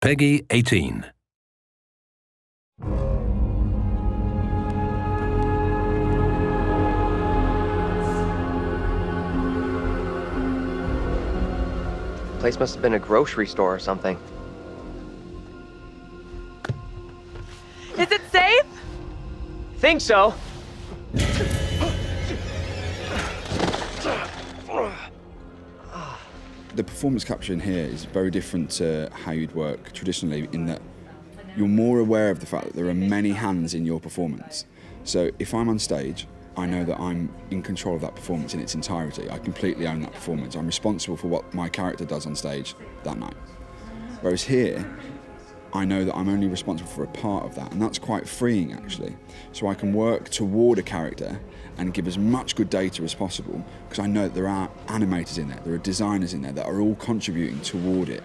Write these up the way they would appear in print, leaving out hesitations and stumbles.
Peggy 18. Place must have been a grocery store or something. Is it safe? Think so. The performance capture in here is very different to how you'd work traditionally, in that you're more aware of the fact that there are many hands in your performance. So if I'm on stage, I know that I'm in control of that performance in its entirety. I completely own that performance. I'm responsible for what my character does on stage that night. Whereas here, I know that I'm only responsible for a part of that, and that's quite freeing actually. So I can work toward a character and give as much good data as possible, because I know that there are animators in there are designers in there that are all contributing toward it.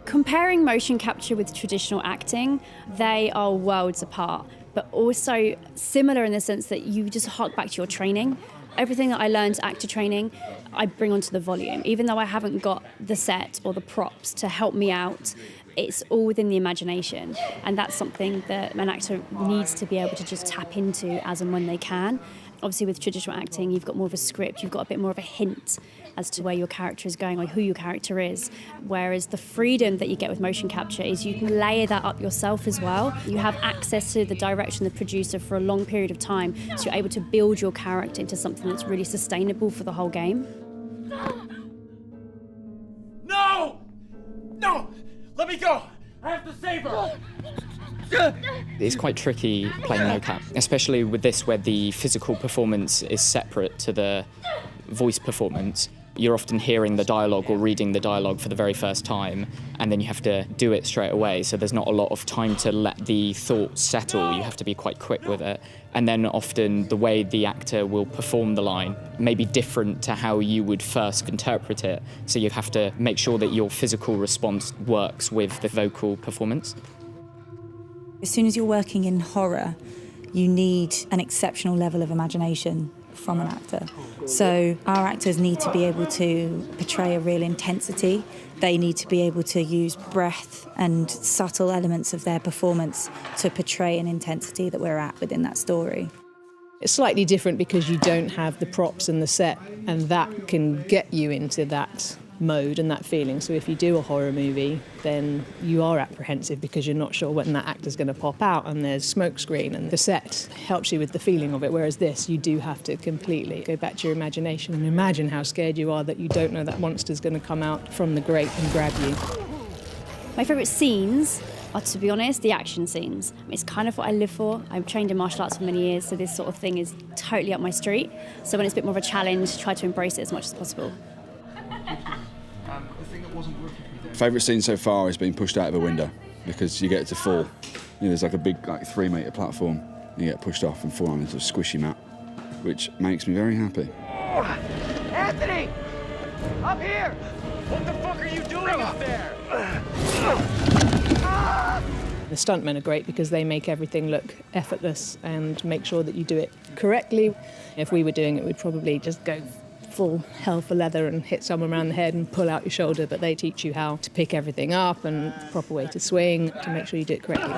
Comparing motion capture with traditional acting, they are worlds apart, but also similar in the sense that you just hark back to your training. Everything that I learned actor training, I bring onto the volume. Even though I haven't got the set or the props to help me out, it's all within the imagination. And that's something that an actor needs to be able to just tap into as and when they can. Obviously with traditional acting, you've got more of a script, you've got a bit more of a hint as to where your character is going or who your character is. Whereas the freedom that you get with motion capture is you can layer that up yourself as well. You have access to the direction of the producer for a long period of time, so you're able to build your character into something that's really sustainable for the whole game. No! No! Let me go! I have to save her! It's quite tricky playing mocap, especially with this where the physical performance is separate to the voice performance. You're often hearing the dialogue or reading the dialogue for the very first time, and then you have to do it straight away, so there's not a lot of time to let the thoughts settle. You have to be quite quick with it. And then often the way the actor will perform the line may be different to how you would first interpret it, so you have to make sure that your physical response works with the vocal performance. As soon as you're working in horror, you need an exceptional level of imagination from an actor. So our actors need to be able to portray a real intensity. They need to be able to use breath and subtle elements of their performance to portray an intensity that we're at within that story. It's slightly different because you don't have the props and the set, and that can get you into that mode and that feeling. So if you do a horror movie, then you are apprehensive because you're not sure when that actor's going to pop out, and there's smoke screen, and the set helps you with the feeling of it, whereas this, you do have to completely go back to your imagination and imagine how scared you are that you don't know that monster's going to come out from the grate and grab you. My favourite scenes are, to be honest, the action scenes. It's kind of what I live for. I've trained in martial arts for many years, so this sort of thing is totally up my street. So when it's a bit more of a challenge, try to embrace it as much as possible. Favourite scene so far is being pushed out of a window, because you get to fall. You know, there's like a big 3-metre platform, and you get pushed off and fall on into a squishy mat, which makes me very happy. Anthony! Up here! What the fuck are you doing up there? The stuntmen are great because they make everything look effortless and make sure that you do it correctly. If we were doing it, we'd probably just go full hell for leather and hit someone around the head and pull out your shoulder, but they teach you how to pick everything up and the proper way to swing to make sure you do it correctly.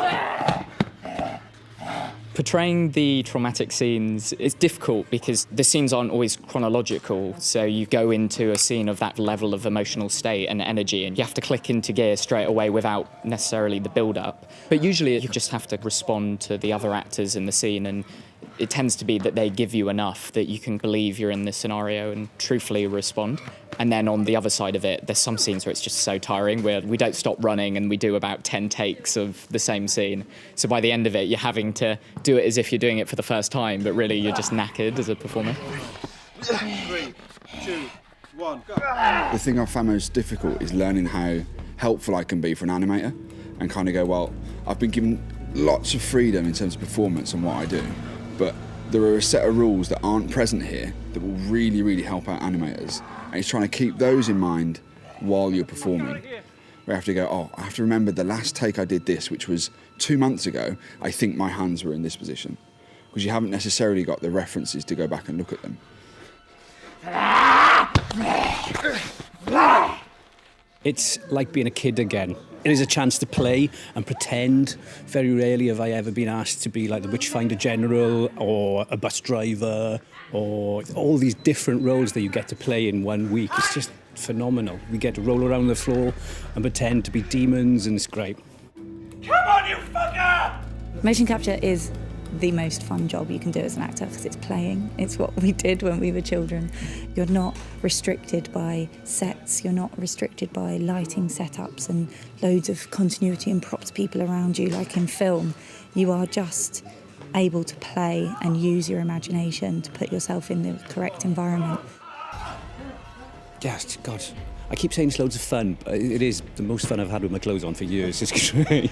Portraying the traumatic scenes is difficult because the scenes aren't always chronological, so you go into a scene of that level of emotional state and energy, and you have to click into gear straight away without necessarily the build-up. But usually you just have to respond to the other actors in the scene, and it tends to be that they give you enough that you can believe you're in this scenario and truthfully respond. And then on the other side of it, there's some scenes where it's just so tiring, where we don't stop running and we do about 10 takes of the same scene. So by the end of it, you're having to do it as if you're doing it for the first time, but really you're just knackered as a performer. 3, 2, 1, go. The thing I found most difficult is learning how helpful I can be for an animator, and kind of go, well, I've been given lots of freedom in terms of performance and what I do, but there are a set of rules that aren't present here that will really, really help out animators. And it's trying to keep those in mind while you're performing. We have to go, oh, I have to remember the last take I did this, which was 2 months ago, I think my hands were in this position. Because you haven't necessarily got the references to go back and look at them. It's like being a kid again. It is a chance to play and pretend. Very rarely have I ever been asked to be like the Witchfinder General or a bus driver or all these different roles that you get to play in 1 week. It's just phenomenal. We get to roll around the floor and pretend to be demons, and it's great. Come on, you fucker! Motion capture is the most fun job you can do as an actor because it's playing. It's what we did when we were children. You're not restricted by sets, you're not restricted by lighting setups and loads of continuity and props people around you like in film. You are just able to play and use your imagination to put yourself in the correct environment. Yes, God, I keep saying it's loads of fun, but it is the most fun I've had with my clothes on for years. It's great.